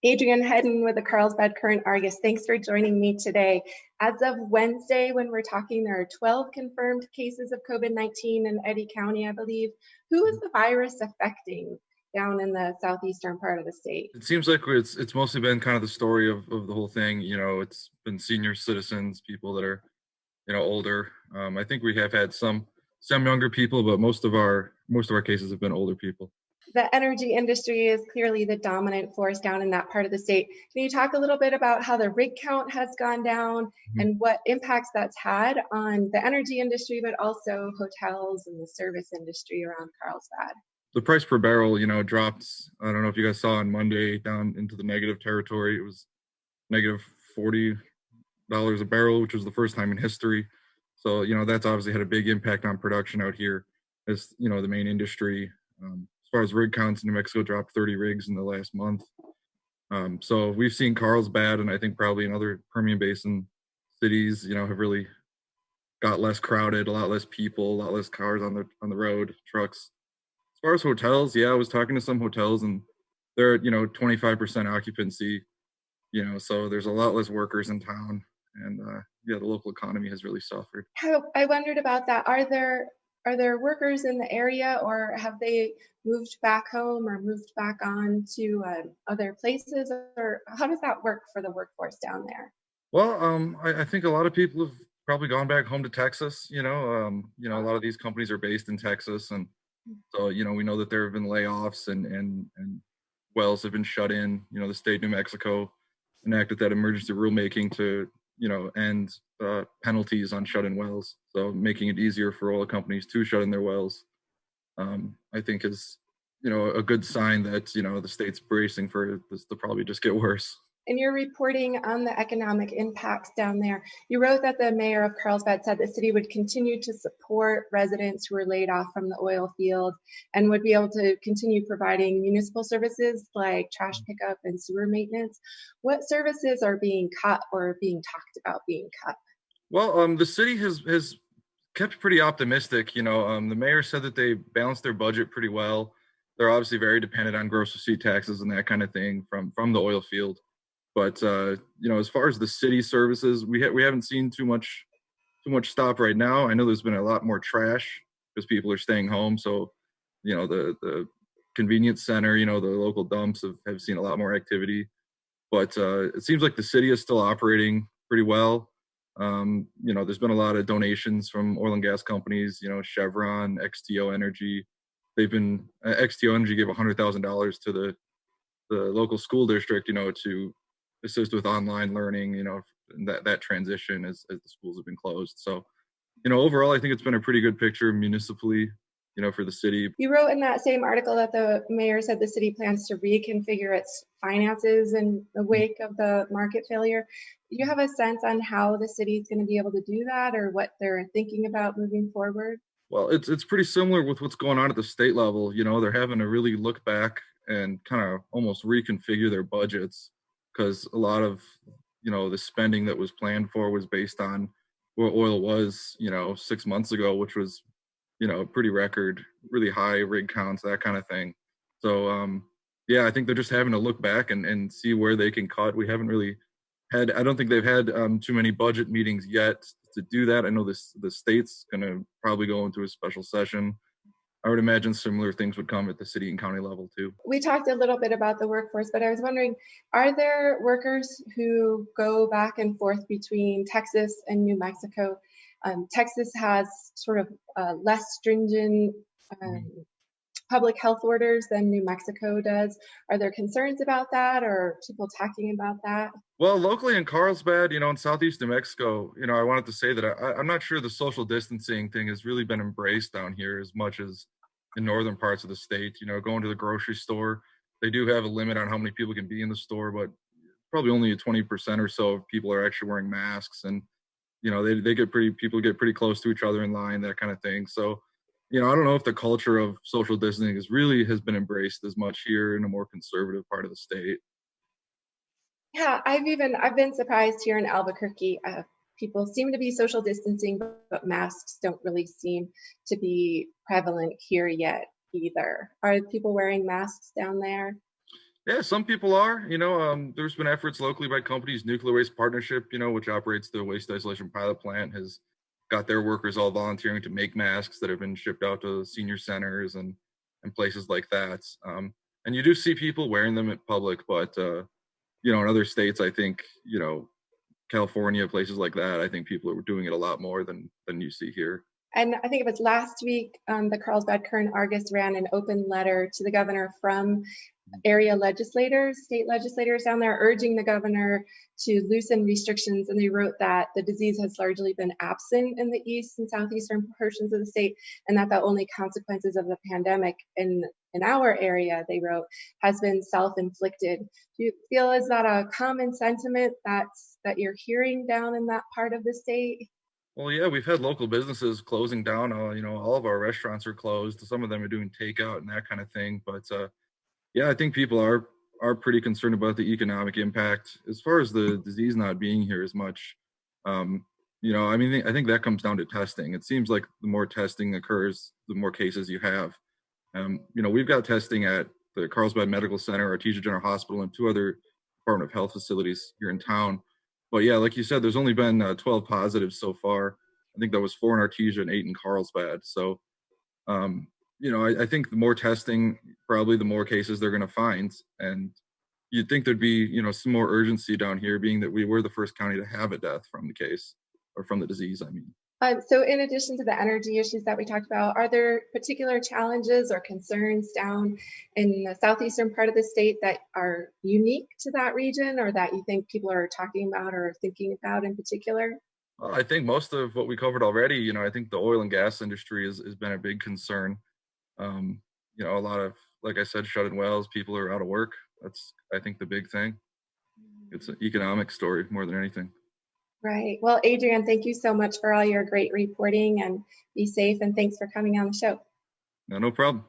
Adrienne Hedden with the Carlsbad Current Argus. Thanks for joining me today. As of Wednesday, when we're talking, there are 12 confirmed cases of COVID-19 in Eddy County, I believe. Who is the virus affecting down in the southeastern part of the state? It seems like it's mostly been kind of the story of the whole thing. It's been senior citizens, people that are older. I think we have had some younger people, but most of our cases have been older people. The energy industry is clearly the dominant force down in that part of the state. Can you talk a little bit about how the rig count has gone down and what impacts that's had on the energy industry, but also hotels and the service industry around Carlsbad? The price per barrel, dropped. I don't know if you guys saw on Monday down into the negative territory. It was negative $40 a barrel, which was the first time in history. So, that's obviously had a big impact on production out here as, the main industry. As far as rig counts, New Mexico dropped 30 rigs in the last month. So we've seen Carlsbad, and I think probably in other Permian Basin cities, have really got less crowded, a lot less people, a lot less cars on the road, trucks. As far as hotels, I was talking to some hotels, and they're at 25% occupancy. So there's a lot less workers in town, and the local economy has really suffered. I wondered about that. Are there workers in the area, or have they moved back home or moved back on to other places, or how does that work for the workforce down there? Well, I think a lot of people have probably gone back home to Texas. A lot of these companies are based in Texas, and so we know that there have been layoffs and wells have been shut in. The state of New Mexico enacted that emergency rulemaking to end penalties on shut-in wells, so making it easier for oil companies to shut in their wells. I think is a good sign that the state's bracing for this to probably just get worse. In your reporting on the economic impacts down there, you wrote that the mayor of Carlsbad said the city would continue to support residents who were laid off from the oil field and would be able to continue providing municipal services like trash pickup and sewer maintenance. What services are being cut or being talked about being cut? Well, the city has kept pretty optimistic. The mayor said that they balanced their budget pretty well. They're obviously very dependent on gross receipt taxes and that kind of thing from the oil field. But as far as the city services, we haven't seen too much stop right now. I know there's been a lot more trash because people are staying home. So, the convenience center, the local dumps have seen a lot more activity. But it seems like the city is still operating pretty well. There's been a lot of donations from oil and gas companies. Chevron, XTO Energy. XTO Energy gave $100,000 to the local school district, to assist with online learning, that transition as the schools have been closed. So, overall, I think it's been a pretty good picture municipally, for the city. You wrote in that same article that the mayor said the city plans to reconfigure its finances in the wake of the market failure. Do you have a sense on how the city is going to be able to do that, or what they're thinking about moving forward? Well, it's pretty similar with what's going on at the state level. They're having to really look back and kind of almost reconfigure their budgets, because a lot of the spending that was planned for was based on where oil was 6 months ago, which was pretty record, really high rig counts, that kind of thing. So I think they're just having to look back and see where they can cut. We haven't really I don't think they've had too many budget meetings yet to do that. I know the state's going to probably go into a special session. I would imagine similar things would come at the city and county level too. We talked a little bit about the workforce, but I was wondering, are there workers who go back and forth between Texas and New Mexico? Texas has sort of less stringent public health orders than New Mexico does. Are there concerns about that, or people talking about that? Well, locally in Carlsbad, in southeast New Mexico, I wanted to say that I'm not sure the social distancing thing has really been embraced down here as much as in northern parts of the state. Going to the grocery store, they do have a limit on how many people can be in the store, but probably only 20% or so of people are actually wearing masks, and people get pretty close to each other in line, that kind of thing. So, I don't know if the culture of social distancing has been embraced as much here in a more conservative part of the state. Yeah, I've been surprised here in Albuquerque. People seem to be social distancing, but masks don't really seem to be prevalent here yet either. Are people wearing masks down there? Yeah, some people are. There's been efforts locally by companies. Nuclear Waste Partnership, which operates the waste isolation pilot plant, has got their workers all volunteering to make masks that have been shipped out to senior centers and places like that. And you do see people wearing them in public, but in other states, I think California, places like that, I think people are doing it a lot more than you see here. And I think it was last week, the Carlsbad Current Argus ran an open letter to the governor from area legislators, state legislators down there, urging the governor to loosen restrictions. And they wrote that the disease has largely been absent in the east and southeastern portions of the state, and that the only consequences of the pandemic in our area, they wrote, has been self-inflicted. Do you feel, is that a common sentiment that you're hearing down in that part of the state? Well, yeah, we've had local businesses closing down. All of our restaurants are closed. Some of them are doing takeout and that kind of thing. But yeah, I think people are pretty concerned about the economic impact as far as the disease not being here as much. I mean, I think that comes down to testing. It seems like the more testing occurs, the more cases you have. We've got testing at the Carlsbad Medical Center, Artesia General Hospital, and two other Department of Health facilities here in town. But yeah, like you said, there's only been 12 positives so far. I think that was 4 in Artesia and 8 in Carlsbad. So, I think the more testing, probably the more cases they're going to find. And you'd think there'd be, some more urgency down here, being that we were the first county to have a death from the case, or from the disease, I mean. So in addition to the energy issues that we talked about, are there particular challenges or concerns down in the southeastern part of the state that are unique to that region, or that you think people are talking about or thinking about in particular? Well, I think most of what we covered already, I think the oil and gas industry has been a big concern. A lot of, like I said, shut-in wells, people are out of work. That's, I think, the big thing. It's an economic story more than anything. Right. Well, Adrian, thank you so much for all your great reporting, and be safe, and thanks for coming on the show. No problem.